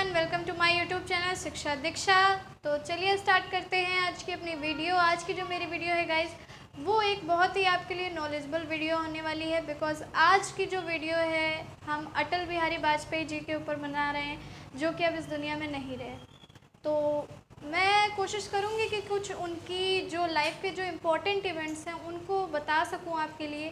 Everyone, welcome to my YouTube channel Shiksha Diksha. तो चलिए start करते हैं आज की अपनी वीडियो। आज की जो मेरी वीडियो है गाइस, वो एक बहुत ही आपके लिए नॉलेजेबल वीडियो होने वाली है। बिकॉज आज की जो वीडियो है हम अटल बिहारी वाजपेयी जी के ऊपर बना रहे हैं, जो कि अब इस दुनिया में नहीं रहे। तो मैं कोशिश करूँगी कि कुछ उनकी जो लाइफ के जो इम्पोर्टेंट इवेंट्स हैं उनको बता सकूँ आपके लिए,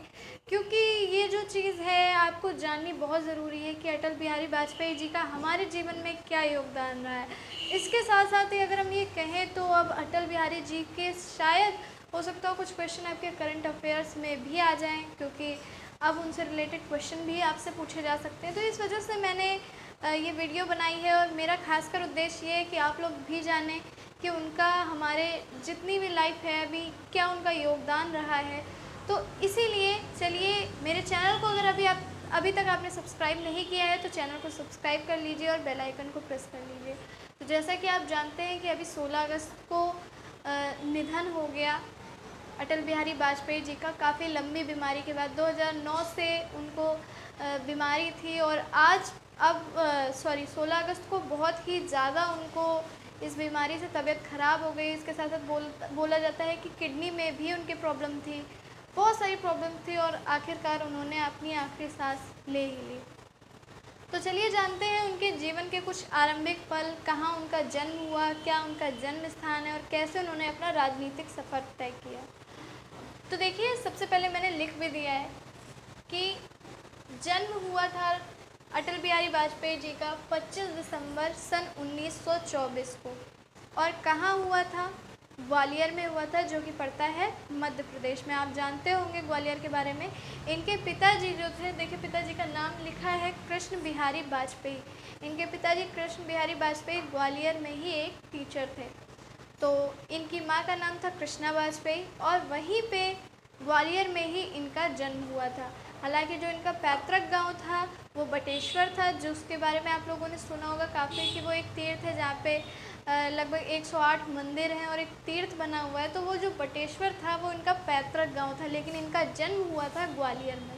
क्योंकि ये जो चीज़ है आपको जाननी बहुत ज़रूरी है कि अटल बिहारी वाजपेयी जी का हमारे जीवन में क्या योगदान रहा है। इसके साथ साथ ही अगर हम ये कहें तो अब अटल बिहारी जी के शायद हो सकता हो कुछ क्वेश्चन आपके करंट अफेयर्स में भी आ जाएं, क्योंकि अब उनसे रिलेटेड क्वेश्चन भी आपसे पूछे जा सकते हैं। तो इस वजह से मैंने ये वीडियो बनाई है और मेरा खासकर उद्देश्य ये है कि आप लोग भी जानें कि उनका हमारे जितनी भी लाइफ है अभी क्या उनका योगदान रहा है। तो इसीलिए चलिए, मेरे चैनल को अगर अभी तक आपने सब्सक्राइब नहीं किया है तो चैनल को सब्सक्राइब कर लीजिए और बेल आइकन को प्रेस कर लीजिए। तो जैसा कि आप जानते हैं कि अभी 16 अगस्त को निधन हो गया अटल बिहारी वाजपेयी जी का, काफ़ी लंबी बीमारी के बाद। 2009 से उनको बीमारी थी और आज 16 अगस्त को बहुत ही ज़्यादा उनको इस बीमारी से तबीयत ख़राब हो गई। इसके साथ साथ बोला जाता है कि किडनी में भी उनकी प्रॉब्लम थी, बहुत सारी प्रॉब्लम थी और आखिरकार उन्होंने अपनी आखिरी सांस ले ही ली। तो चलिए जानते हैं उनके जीवन के कुछ आरंभिक पल, कहाँ उनका जन्म हुआ, क्या उनका जन्म स्थान है और कैसे उन्होंने अपना राजनीतिक सफ़र तय किया। तो देखिए, सबसे पहले मैंने लिख भी दिया है कि जन्म हुआ था अटल बिहारी वाजपेयी जी का 25 दिसंबर सन 1924 को। और कहाँ हुआ था? ग्वालियर में हुआ था, जो कि पड़ता है मध्य प्रदेश में। आप जानते होंगे ग्वालियर के बारे में। इनके पिताजी जो थे, देखिए पिताजी का नाम लिखा है कृष्ण बिहारी वाजपेयी। इनके पिताजी कृष्ण बिहारी वाजपेयी ग्वालियर में ही एक टीचर थे। तो इनकी माँ का नाम था कृष्णा वाजपेयी और वहीं पे ग्वालियर में ही इनका जन्म हुआ था। हालांकि जो इनका पैतृक गांव था वो बटेश्वर था, जो उसके बारे में आप लोगों ने सुना होगा काफ़ी, कि वो एक तीर्थ है जहाँ पे लगभग 108 मंदिर हैं और एक तीर्थ बना हुआ है। तो वो जो बटेश्वर था वो इनका पैतृक गांव था, लेकिन इनका जन्म हुआ था ग्वालियर में।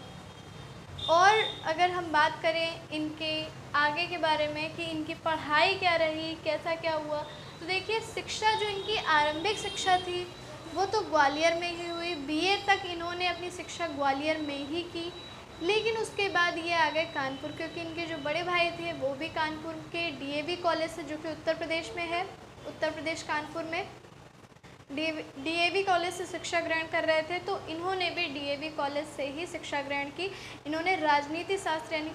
और अगर हम बात करें इनके आगे के बारे में कि इनकी पढ़ाई क्या रही, कैसा क्या हुआ, तो देखिए शिक्षा जो इनकी आरंभिक शिक्षा थी वो तो ग्वालियर में ही हुई। बीए तक इन्होंने अपनी शिक्षा ग्वालियर में ही की, लेकिन उसके बाद ये आ गए कानपुर, क्योंकि इनके जो बड़े भाई थे वो भी कानपुर के डीएवी कॉलेज से, जो कि उत्तर प्रदेश में है, उत्तर प्रदेश कानपुर में डीएवी कॉलेज से शिक्षा ग्रहण कर रहे थे। तो इन्होंने भी डीएवी कॉलेज से ही शिक्षा ग्रहण की। इन्होंने राजनीति शास्त्र यानी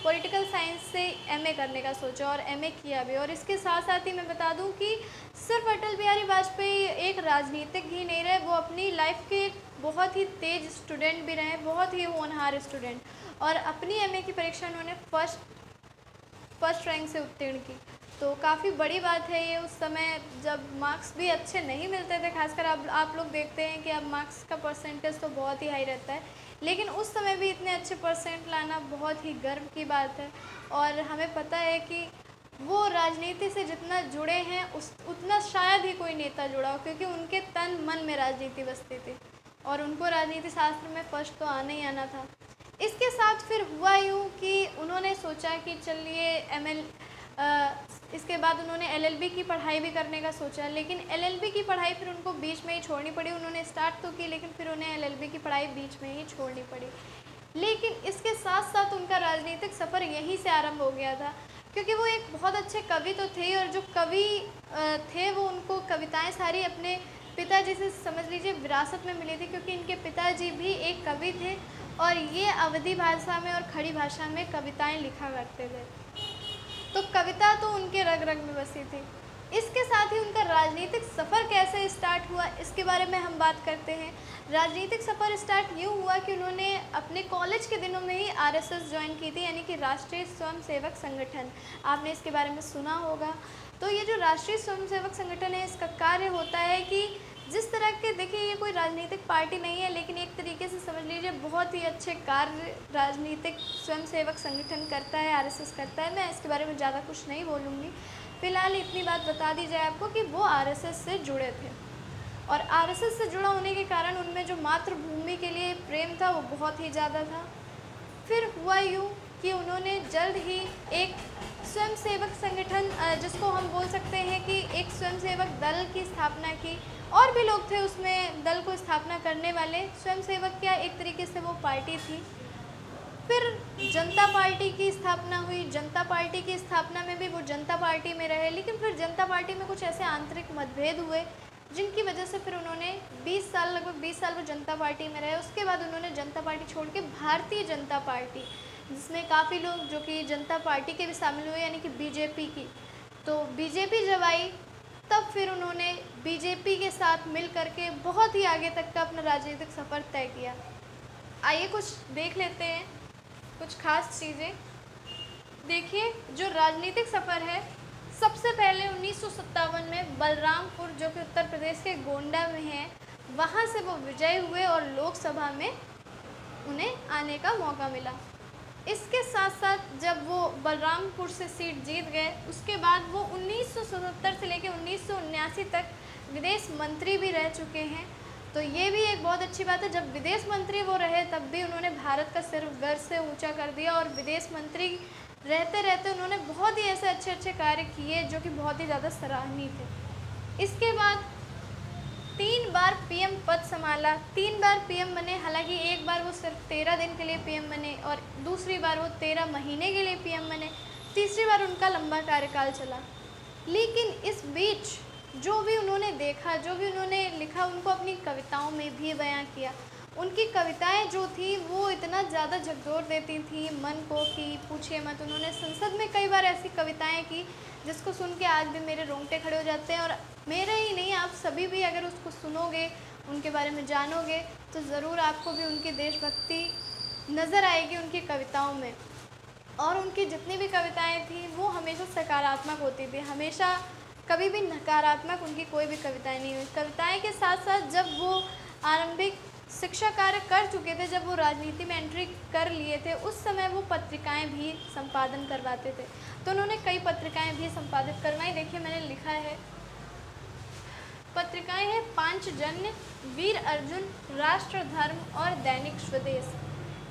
पॉलिटिकल साइंस से एमए करने का सोचा और एमए किया भी। और इसके साथ साथ ही मैं बता दूं कि सिर्फ अटल बिहारी वाजपेयी एक राजनीतिक ही नहीं रहे, वो अपनी लाइफ के एक बहुत ही तेज स्टूडेंट भी रहे, बहुत ही होनहार स्टूडेंट। और अपनी एमए की परीक्षा उन्होंने फर्स्ट रैंक से उत्तीर्ण की। तो काफ़ी बड़ी बात है ये, उस समय जब मार्क्स भी अच्छे नहीं मिलते थे। खासकर आप लोग देखते हैं कि अब मार्क्स का परसेंटेज तो बहुत ही हाई रहता है, लेकिन उस समय भी इतने अच्छे परसेंट लाना बहुत ही गर्व की बात है। और हमें पता है कि वो राजनीति से जितना जुड़े हैं उतना शायद ही कोई नेता जुड़ा हो, क्योंकि उनके तन मन में राजनीति बसती थी और उनको राजनीति शास्त्र में फर्स्ट तो आना ही आना था। इसके साथ फिर हुआ यूँ कि उन्होंने सोचा कि चलिए इसके बाद उन्होंने एलएलबी की पढ़ाई भी करने का सोचा, लेकिन एलएलबी की पढ़ाई फिर उनको बीच में ही छोड़नी पड़ी। उन्होंने स्टार्ट तो की, लेकिन फिर उन्हें एलएलबी की पढ़ाई बीच में ही छोड़नी पड़ी। लेकिन इसके साथ साथ उनका राजनीतिक सफ़र यहीं से आरंभ हो गया था, क्योंकि वो एक बहुत अच्छे कवि तो थे, और जो कवि थे वो उनको कविताएँ सारी अपने पिताजी से समझ लीजिए विरासत में मिली थी, क्योंकि इनके पिताजी भी एक कवि थे और ये अवधी भाषा में और खड़ी भाषा में कविताएँ लिखा करते थे। तो कविता तो उनके रग रग में बसी थी। इसके साथ ही उनका राजनीतिक सफ़र कैसे स्टार्ट हुआ, इसके बारे में हम बात करते हैं। राजनीतिक सफ़र स्टार्ट यूँ हुआ कि उन्होंने अपने कॉलेज के दिनों में ही आरएसएस ज्वाइन की थी, यानी कि राष्ट्रीय स्वयंसेवक संगठन। आपने इसके बारे में सुना होगा। तो ये जो राष्ट्रीय स्वयंसेवक संगठन है, इसका कार्य होता है कि जिस तरह के, देखिए ये कोई राजनीतिक पार्टी नहीं है, लेकिन एक तरीके से समझ लीजिए बहुत ही अच्छे कार्य राजनीतिक स्वयंसेवक संगठन करता है, आरएसएस करता है। मैं इसके बारे में ज़्यादा कुछ नहीं बोलूँगी, फ़िलहाल इतनी बात बता दी जाए आपको कि वो आरएसएस से जुड़े थे। और आरएसएस से जुड़ा होने के कारण उनमें जो मातृभूमि के लिए प्रेम था वो बहुत ही ज़्यादा था। फिर हुआ यूँ कि उन्होंने जल्द ही एक स्वयंसेवक संगठन जिसको हम बोल सकते हैं कि एक स्वयंसेवक दल की स्थापना की। और भी लोग थे उसमें दल को स्थापना करने वाले। स्वयंसेवक क्या एक तरीके से वो पार्टी थी। फिर जनता पार्टी की स्थापना हुई। जनता पार्टी की स्थापना में भी वो जनता पार्टी में रहे, लेकिन फिर जनता पार्टी में कुछ ऐसे आंतरिक मतभेद हुए जिनकी वजह से फिर उन्होंने 20 साल, लगभग 20 साल वो जनता पार्टी में रहे। उसके बाद उन्होंने जनता पार्टी छोड़ के भारतीय जनता पार्टी, जिसमें काफ़ी लोग जो कि जनता पार्टी के भी शामिल हुए, यानी कि बीजेपी की। तो बीजेपी जब आई तब फिर उन्होंने बीजेपी के साथ मिल करके बहुत ही आगे तक का अपना राजनीतिक सफ़र तय किया। आइए कुछ देख लेते हैं, कुछ खास चीज़ें। देखिए, जो राजनीतिक सफ़र है, सबसे पहले 1957 में बलरामपुर, जो कि उत्तर प्रदेश के गोंडा में है, वहाँ से वो विजयी हुए और लोकसभा में उन्हें आने का मौका मिला। इसके साथ साथ जब वो बलरामपुर से सीट जीत गए, उसके बाद वो 1977 से लेकर 1979 तक विदेश मंत्री भी रह चुके हैं। तो ये भी एक बहुत अच्छी बात है, जब विदेश मंत्री वो रहे तब भी उन्होंने भारत का सिर्फ गर्व से ऊंचा कर दिया। और विदेश मंत्री रहते रहते उन्होंने बहुत ही ऐसे अच्छे अच्छे कार्य किए जो कि बहुत ही ज़्यादा सराहनीय थे। इसके बाद 3 बार पीएम पद संभाला, 3 बार पीएम बने। हालांकि एक बार वो सिर्फ 13 दिन के लिए पीएम बने और दूसरी बार वो 13 महीने के लिए पीएम बने, तीसरी बार उनका लंबा कार्यकाल चला। लेकिन इस बीच जो भी उन्होंने देखा, जो भी उन्होंने लिखा, उनको अपनी कविताओं में भी बयां किया। उनकी कविताएं जो थी वो इतना ज़्यादा झकझोर देती थी मन को कि पूछिए मत। उन्होंने संसद में कई बार ऐसी कविताएं की जिसको सुन के आज भी मेरे रोंगटे खड़े हो जाते हैं। और मेरे ही नहीं, आप सभी भी अगर उसको सुनोगे, उनके बारे में जानोगे, तो ज़रूर आपको भी उनकी देशभक्ति नज़र आएगी उनकी कविताओं में। और उनकी जितनी भी कविताएँ थी वो हमेशा सकारात्मक होती थी, हमेशा कभी भी नकारात्मक उनकी कोई भी कविताएं नहीं हुई। कविताएं के साथ साथ जब वो आरंभिक शिक्षा कार्य कर चुके थे, जब वो राजनीति में एंट्री कर लिए थे, उस समय वो पत्रिकाएं भी संपादन करवाते थे। तो उन्होंने कई पत्रिकाएं भी संपादित करवाई। देखिए, मैंने लिखा है, पत्रिकाएं हैं पांचजन्य, वीर अर्जुन, राष्ट्र धर्म और दैनिक स्वदेश।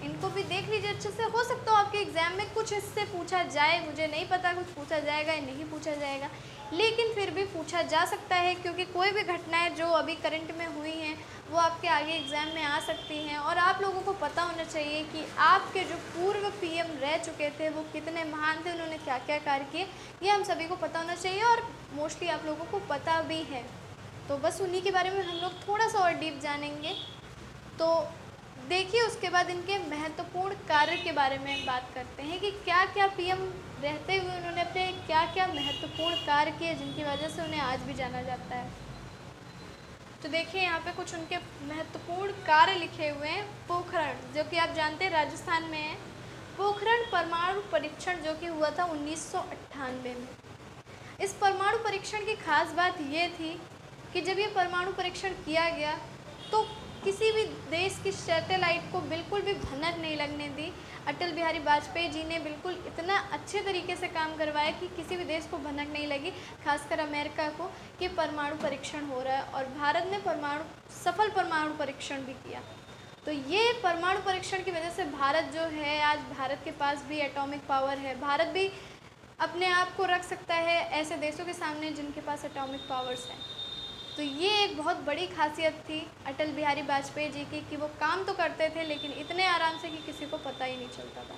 इनको भी देख लीजिए अच्छे से। हो सकता हो आपके एग्ज़ाम में कुछ इससे पूछा जाए, मुझे नहीं पता कुछ पूछा जाएगा या नहीं पूछा जाएगा, लेकिन फिर भी पूछा जा सकता है, क्योंकि कोई भी घटनाएं जो अभी करंट में हुई हैं वो आपके आगे एग्ज़ाम में आ सकती हैं। और आप लोगों को पता होना चाहिए कि आपके जो पूर्व पीएम रह चुके थे वो कितने महान थे, उन्होंने क्या क्या कार्य किए, ये हम सभी को पता होना चाहिए और मोस्टली आप लोगों को पता भी है। तो बस उन्हीं के बारे में हम लोग थोड़ा सा और डीप जानेंगे। तो देखिए, उसके बाद इनके महत्वपूर्ण कार्य के बारे में बात करते हैं कि क्या क्या पीएम रहते हुए उन्होंने अपने क्या क्या महत्वपूर्ण कार्य किए जिनकी वजह से उन्हें आज भी जाना जाता है। तो देखिए, यहाँ पे कुछ उनके महत्वपूर्ण कार्य लिखे हुए हैं। पोखरण, जो कि आप जानते हैं राजस्थान में है। पोखरण परमाणु परीक्षण जो कि हुआ था 1998 में। इस परमाणु परीक्षण की खास बात ये थी कि जब ये परमाणु परीक्षण किया गया तो किसी भी देश की सैटेलाइट को बिल्कुल भी भनक नहीं लगने दी। अटल बिहारी वाजपेयी जी ने बिल्कुल इतना अच्छे तरीके से काम करवाया कि किसी भी देश को भनक नहीं लगी, खासकर अमेरिका को, कि परमाणु परीक्षण हो रहा है। और भारत ने सफल परमाणु परीक्षण भी किया। तो ये परमाणु परीक्षण की वजह से भारत जो है, आज भारत के पास भी एटॉमिक पावर है। भारत भी अपने आप को रख सकता है ऐसे देशों के सामने जिनके पास एटॉमिक पावर्स हैं। तो ये एक बहुत बड़ी खासियत थी अटल बिहारी वाजपेयी जी की कि वो काम तो करते थे लेकिन इतने आराम से कि किसी को पता ही नहीं चलता था।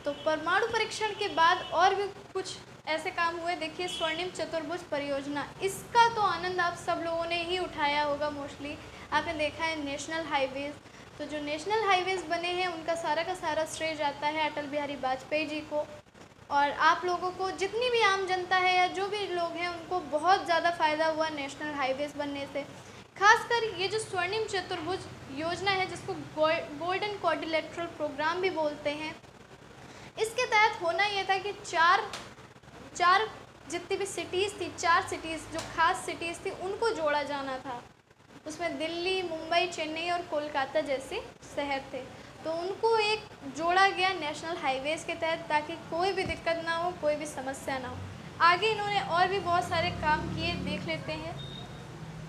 तो परमाणु परीक्षण के बाद और भी कुछ ऐसे काम हुए। देखिए, स्वर्णिम चतुर्भुज परियोजना, इसका तो आनंद आप सब लोगों ने ही उठाया होगा। मोस्टली आपने देखा है नेशनल हाईवेज़। तो जो नेशनल हाईवेज़ बने हैं उनका सारा का सारा श्रेय जाता है अटल बिहारी वाजपेयी जी को। और आप लोगों को, जितनी भी आम जनता है या जो भी लोग हैं, उनको बहुत ज़्यादा फ़ायदा हुआ नेशनल हाईवेज़ बनने से। खासकर ये जो स्वर्णिम चतुर्भुज योजना है, जिसको गोल्डन क्वाड्रिलेटरल प्रोग्राम भी बोलते हैं, इसके तहत होना ये था कि चार जितनी भी सिटीज़ थी, 4 सिटीज़ जो खास सिटीज़ थी, उनको जोड़ा जाना था। उसमें दिल्ली, मुंबई, चेन्नई और कोलकाता जैसे शहर थे। तो उनको एक जोड़ा गया नेशनल हाईवेज़ के तहत, ताकि कोई भी दिक्कत ना हो, कोई भी समस्या ना हो। आगे इन्होंने और भी बहुत सारे काम किए, देख लेते हैं।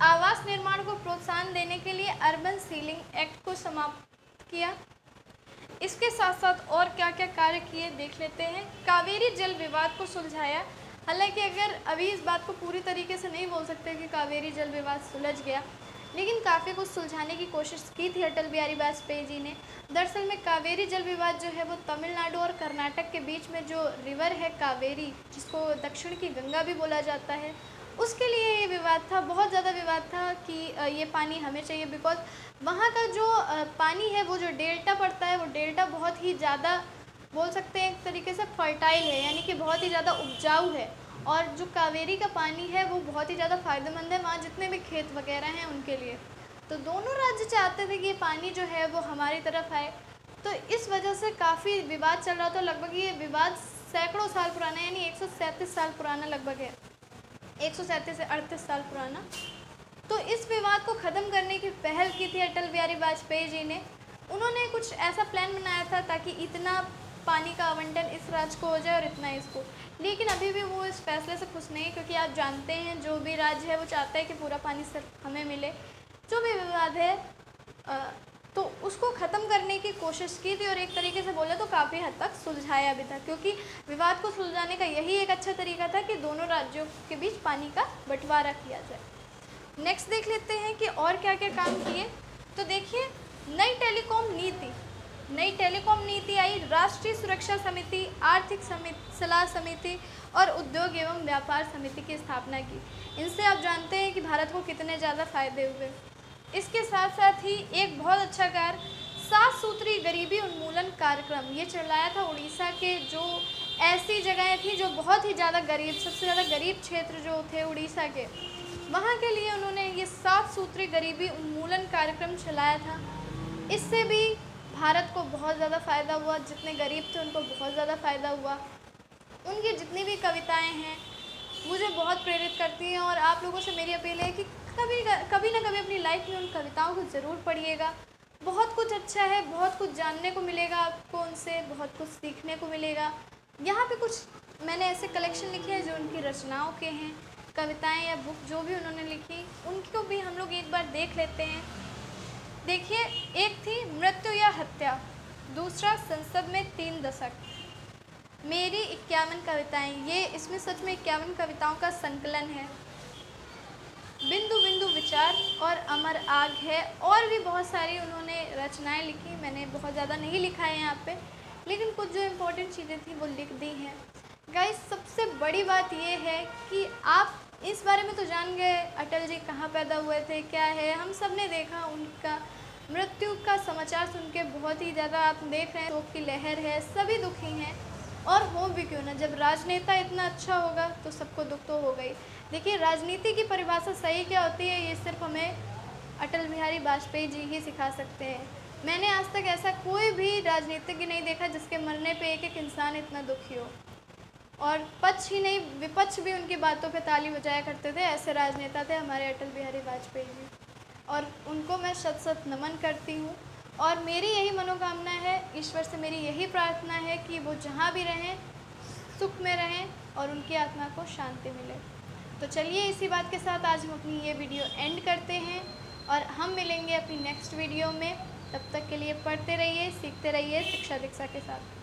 आवास निर्माण को प्रोत्साहन देने के लिए अर्बन सीलिंग एक्ट को समाप्त किया। इसके साथ साथ और क्या क्या कार्य किए देख लेते हैं। कावेरी जल विवाद को सुलझाया। हालांकि अगर अभी इस बात को पूरी तरीके से नहीं बोल सकते कि कावेरी जल विवाद सुलझ गया, लेकिन काफ़ी कुछ सुलझाने की कोशिश की थी अटल बिहारी वाजपेयी जी ने। दरअसल में कावेरी जल विवाद जो है वो तमिलनाडु और कर्नाटक के बीच में जो रिवर है कावेरी, जिसको दक्षिण की गंगा भी बोला जाता है, उसके लिए ये विवाद था। बहुत ज़्यादा विवाद था कि ये पानी हमें चाहिए, बिकॉज वहाँ का जो पानी है, वो जो डेल्टा पड़ता है, वो डेल्टा बहुत ही ज़्यादा बोल सकते हैं एक तरीके से फर्टाइल है, यानी कि बहुत ही ज़्यादा उपजाऊ है। और जो कावेरी का पानी है वो बहुत ही ज़्यादा फ़ायदेमंद है वहाँ जितने भी खेत वगैरह हैं उनके लिए। तो दोनों राज्य चाहते थे कि ये पानी जो है वो हमारी तरफ आए। तो इस वजह से काफ़ी विवाद चल रहा था। लगभग ये विवाद सैकड़ों साल पुराना, यानी 137 साल पुराना लगभग है, 137 से 38 साल पुराना। तो इस विवाद को ख़त्म करने की पहल की थी अटल बिहारी वाजपेयी जी ने। उन्होंने कुछ ऐसा प्लान बनाया था ताकि इतना पानी का आवंटन इस राज्य को हो जाए और इतना इसको। लेकिन अभी भी वो इस फैसले से खुश नहीं, क्योंकि आप जानते हैं जो भी राज्य है वो चाहता है कि पूरा पानी सिर्फ हमें मिले। जो भी विवाद है तो उसको ख़त्म करने की कोशिश की थी और एक तरीके से बोले तो काफ़ी हद तक सुलझाया भी था, क्योंकि विवाद को सुलझाने का यही एक अच्छा तरीका था कि दोनों राज्यों के बीच पानी का बंटवारा किया जाए। नेक्स्ट देख लेते हैं कि और क्या क्या काम किए। तो देखिए, नई टेलीकॉम नीति आई। राष्ट्रीय सुरक्षा समिति, आर्थिक सलाह समिति और उद्योग एवं व्यापार समिति की स्थापना की। इनसे आप जानते हैं कि भारत को कितने ज़्यादा फायदे हुए। इसके साथ साथ ही एक बहुत अच्छा कार्य 7 सूत्री गरीबी उन्मूलन कार्यक्रम, ये चलाया था उड़ीसा के जो ऐसी जगहें थी जो बहुत ही ज़्यादा गरीब, सबसे ज़्यादा गरीब क्षेत्र जो थे उड़ीसा के, वहाँ के लिए उन्होंने ये 7 सूत्री गरीबी उन्मूलन कार्यक्रम चलाया था। इससे भी भारत को बहुत ज़्यादा फ़ायदा हुआ। जितने गरीब थे उनको बहुत ज़्यादा फ़ायदा हुआ। उनकी जितनी भी कविताएं हैं मुझे बहुत प्रेरित करती हैं और आप लोगों से मेरी अपील है कि कभी ना कभी अपनी लाइफ में उन कविताओं को ज़रूर पढ़िएगा। बहुत कुछ अच्छा है, बहुत कुछ जानने को मिलेगा आपको उनसे, बहुत कुछ सीखने को मिलेगा। यहाँ पे कुछ मैंने ऐसे कलेक्शन लिखे हैं जो उनकी रचनाओं के हैं, कविताएं या बुक जो भी उन्होंने लिखी, उनको भी हम लोग एक बार देख लेते हैं। देखिए, एक थी मृत्यु या हत्या, दूसरा संसद में 3 दशक, मेरी 51 कविताएं, ये इसमें सच में 51 कविताओं का संकलन है। बिंदु बिंदु विचार और अमर आग है, और भी बहुत सारी उन्होंने रचनाएं लिखी। मैंने बहुत ज़्यादा नहीं लिखा है यहाँ पे, लेकिन कुछ जो इम्पोर्टेंट चीज़ें थी वो लिख दी हैं। गाइस, सबसे बड़ी बात ये है कि आप इस बारे में तो जान गए अटल जी कहाँ पैदा हुए थे, क्या है, हम सब ने देखा। उनका मृत्यु का समाचार सुन के बहुत ही ज़्यादा आप देख रहे हैं शोक की लहर है, सभी दुखी हैं। और हो भी क्यों ना, जब राजनेता इतना अच्छा होगा तो सबको दुख तो होगा ही। देखिए, राजनीति की परिभाषा सही क्या होती है ये सिर्फ हमें अटल बिहारी वाजपेयी जी ही सिखा सकते हैं। मैंने आज तक ऐसा कोई भी राजनीतिज्ञ नहीं देखा जिसके मरने पे एक एक इंसान इतना दुखी हो। और पक्ष ही नहीं, विपक्ष भी उनकी बातों पे ताली बजाया करते थे। ऐसे राजनेता थे हमारे अटल बिहारी वाजपेयी जी, और उनको मैं शत शत नमन करती हूँ। और मेरी यही मनोकामना है, ईश्वर से मेरी यही प्रार्थना है कि वो जहाँ भी रहें सुख में रहें और उनकी आत्मा को शांति मिले। तो चलिए, इसी बात के साथ आज हम अपनी ये वीडियो एंड करते हैं और हम मिलेंगे अपनी नेक्स्ट वीडियो में। तब तक के लिए पढ़ते रहिए, सीखते रहिए शिक्षा दीक्षा के साथ।